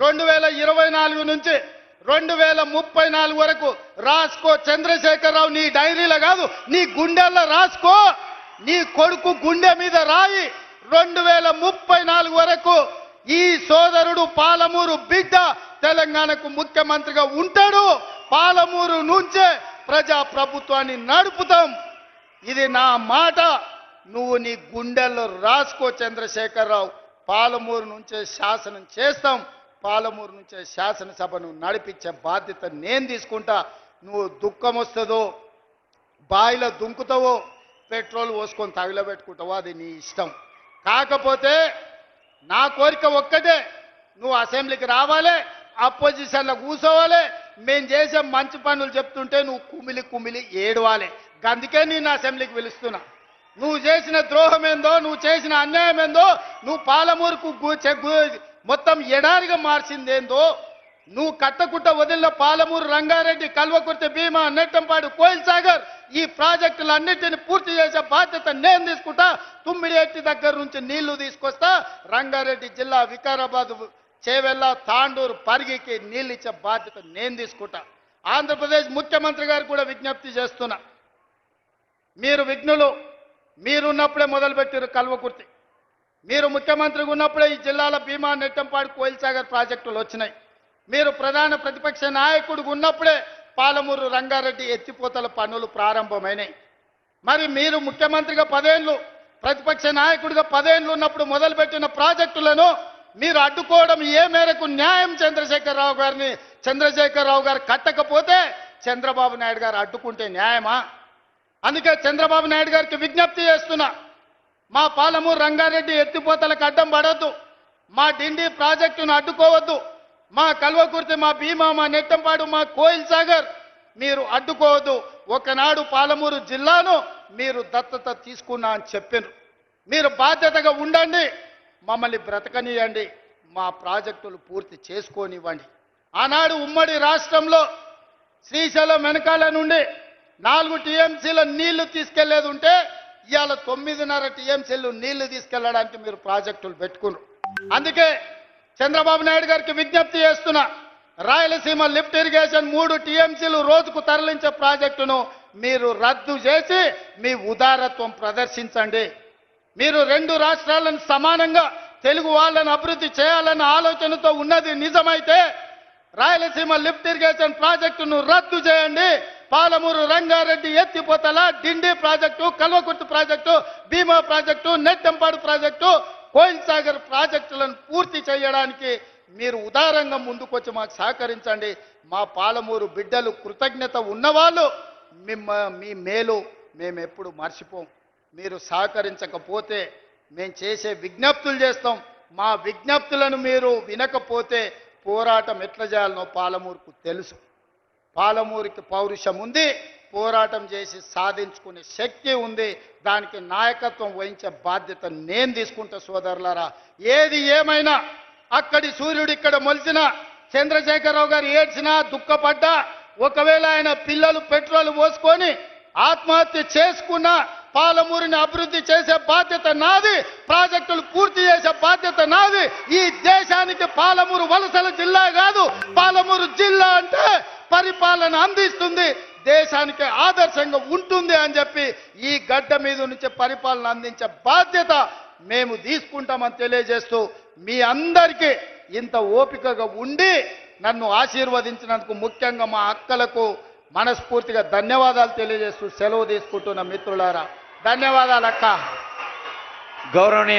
2024 నుంచి 2034 వరకు రాసుకో చంద్రశేఖరరావు. నీ డైరీలో కాదు, నీ గుండెల్లో రాసుకో. నీ కొడుకు గుండె మీద రాయి. 2034 వరకు ఈ సోదరుడు పాలమూరు బిడ్డ తెలంగాణకు ముఖ్యమంత్రిగా ఉంటాడు. పాలమూరు నుంచే ప్రజా ప్రభుత్వాన్ని నడుపుతాం. ఇది నా మాట. నువ్వు నీ గుండెల్లో రాసుకో చంద్రశేఖరరావు. పాలమూరు నుంచే శాసనం చేస్తాం. పాలమూరు నుంచే శాసనసభను నడిపించే బాధ్యత నేను తీసుకుంటా. నువ్వు దుఃఖం వస్తుందో, బాయిలో దుంకుతావో, పెట్రోల్ పోసుకొని తగిలబెట్టుకుంటావో అది నీ ఇష్టం. కాకపోతే నా కోరిక ఒక్కటే, నువ్వు అసెంబ్లీకి రావాలి, అపోజిషన్లో కూర్చోవాలి. మేము చేసే మంచి పనులు చెప్తుంటే నువ్వు కుమిలి కుమిలి ఏడవాలి. అందుకే నేను అసెంబ్లీకి పిలుస్తున్నా. నువ్వు చేసిన ద్రోహం ఏందో, నువ్వు చేసిన అన్యాయం ఏందో, నువ్వు పాలమూరుకు మొత్తం ఎడారిగా మార్చిందేందో, నువ్వు కట్టకుట్ట వదిలిన పాలమూరు, రంగారెడ్డి, కల్వకుర్తి, భీమా, నెట్టంపాడు, కోయిల్ సాగర్ ఈ ప్రాజెక్టులన్నింటినీ పూర్తి చేసే బాధ్యత నేను తీసుకుంటా. తుమ్మిడిఎట్టి దగ్గర నుంచి నీళ్లు తీసుకొస్తా. రంగారెడ్డి జిల్లా వికారాబాద్, చేవెళ్ళ, తాండూరు, పరిగికి నీళ్ళు ఇచ్చే బాధ్యత నేను తీసుకుంటా. ఆంధ్రప్రదేశ్ ముఖ్యమంత్రి గారు కూడా విజ్ఞప్తి చేస్తున్నా. మీరు విఘ్నులు, మీరున్నప్పుడే మొదలుపెట్టారు కల్వకుర్తి. మీరు ముఖ్యమంత్రిగా ఉన్నప్పుడే ఈ జిల్లాల భీమా, నెట్టంపాడు, కోయిల్ సాగర్ ప్రాజెక్టులు వచ్చినాయి. మీరు ప్రధాన ప్రతిపక్ష నాయకుడిగా ఉన్నప్పుడే పాలమూరు, రంగారెడ్డి ఎత్తిపోతల పనులు ప్రారంభమైనాయి. మరి మీరు ముఖ్యమంత్రిగా 10 ఏళ్ళు, ప్రతిపక్ష నాయకుడిగా 10 ఏళ్ళు ఉన్నప్పుడు మొదలుపెట్టిన ప్రాజెక్టులను మీరు అడ్డుకోవడం ఏ మేరకు న్యాయం? చంద్రశేఖరరావు గారు కట్టకపోతే చంద్రబాబు నాయుడు గారు అడ్డుకుంటే న్యాయమా? అందుకే చంద్రబాబు నాయుడు గారికి విజ్ఞప్తి చేస్తున్నా. మా పాలమూరు, రంగారెడ్డి ఎత్తిపోతలకు అడ్డం పడొద్దు. మా డిండి ప్రాజెక్టును అడ్డుకోవద్దు. మా కల్వకుర్తి, మా భీమా, మా నెట్టంపాడు, మా కోయిల్ సాగర్ మీరు అడ్డుకోవద్దు. ఒకనాడు పాలమూరు జిల్లాను మీరు దత్తత తీసుకున్నా అని చెప్పారు. మీరు బాధ్యతగా ఉండండి, మమ్మల్ని బ్రతకనియండి, మా ప్రాజెక్టులు పూర్తి చేసుకోనివ్వండి. ఆనాడు ఉమ్మడి రాష్ట్రంలో శ్రీశైలం వెనకాల నుండి 4 టీఎంసీల నీళ్లు తీసుకెళ్లేది ఉంటే ఇవాళ 9.5 టీఎంసీలు నీళ్లు తీసుకెళ్లడానికి మీరు ప్రాజెక్టులు పెట్టుకున్నారు. అందుకే చంద్రబాబు నాయుడు గారికి విజ్ఞప్తి చేస్తున్నా. రాయలసీమ లిఫ్ట్ ఇరిగేషన్ 3 టీఎంసీలు రోజుకు తరలించే ప్రాజెక్టును మీరు రద్దు చేసి మీ ఉదారత్వం ప్రదర్శించండి. మీరు 2 రాష్ట్రాలను సమానంగా తెలుగు వాళ్ళను అభివృద్ధి చేయాలన్న ఆలోచనతో ఉన్నది నిజమైతే రాయలసీమ లిఫ్ట్ ఇరిగేషన్ ప్రాజెక్టును రద్దు చేయండి. పాలమూరు, రంగారెడ్డి ఎత్తిపోతల, డిండి ప్రాజెక్టు, కల్వకుర్తి ప్రాజెక్టు, భీమా ప్రాజెక్టు, నెట్టంపాడు ప్రాజెక్టు, కోయిల్ సాగర్ ప్రాజెక్టులను పూర్తి చేయడానికి మీరు ఉదారంగా ముందుకొచ్చి మాకు సహకరించండి. మా పాలమూరు బిడ్డలు కృతజ్ఞత ఉన్నవాళ్ళు, మీ మేలు మేము ఎప్పుడు మర్చిపోం. మీరు సహకరించకపోతే మేము చేసే విజ్ఞప్తులు చేస్తాం. మా విజ్ఞప్తులను మీరు వినకపోతే పోరాటం ఎట్లా చేయాలనో పాలమూరుకు తెలుసు. పాలమూరుకి పౌరుషం ఉంది, పోరాటం చేసి సాధించుకునే శక్తి ఉంది. దానికి నాయకత్వం వహించే బాధ్యత నేను తీసుకుంటా. సోదరులారా, ఏది ఏమైనా అక్కడి సూర్యుడు ఇక్కడ మొలిచిన చంద్రశేఖరరావు గారు ఏడ్చినా, దుఃఖపడ్డా, ఒకవేళ ఆయన పిల్లలు పెట్రోల్ పోసుకొని ఆత్మహత్య చేసుకున్నా పాలమూరుని అభివృద్ధి చేసే బాధ్యత నాది. ప్రాజెక్టులు పూర్తి చేసే బాధ్యత నాది. ఈ దేశానికి పాలమూరు వలసల జిల్లా కాదు, పాలమూరు జిల్లా అంటే పరిపాలన అందిస్తుంది, దేశానికి ఆదర్శంగా ఉంటుంది అని చెప్పి ఈ గడ్డ మీద నుంచి పరిపాలన అందించే బాధ్యత మేము తీసుకుంటామని తెలియజేస్తూ మీ అందరికీ ఇంత ఓపికగా ఉండి నన్ను ఆశీర్వదించినందుకు ముఖ్యంగా మా అక్కలకు మనస్ఫూర్తిగా ధన్యవాదాలు తెలియజేస్తూ సెలవు తీసుకుంటున్న మిత్రులారా, ధన్యవాదాలు అక్క. గౌరవనీయ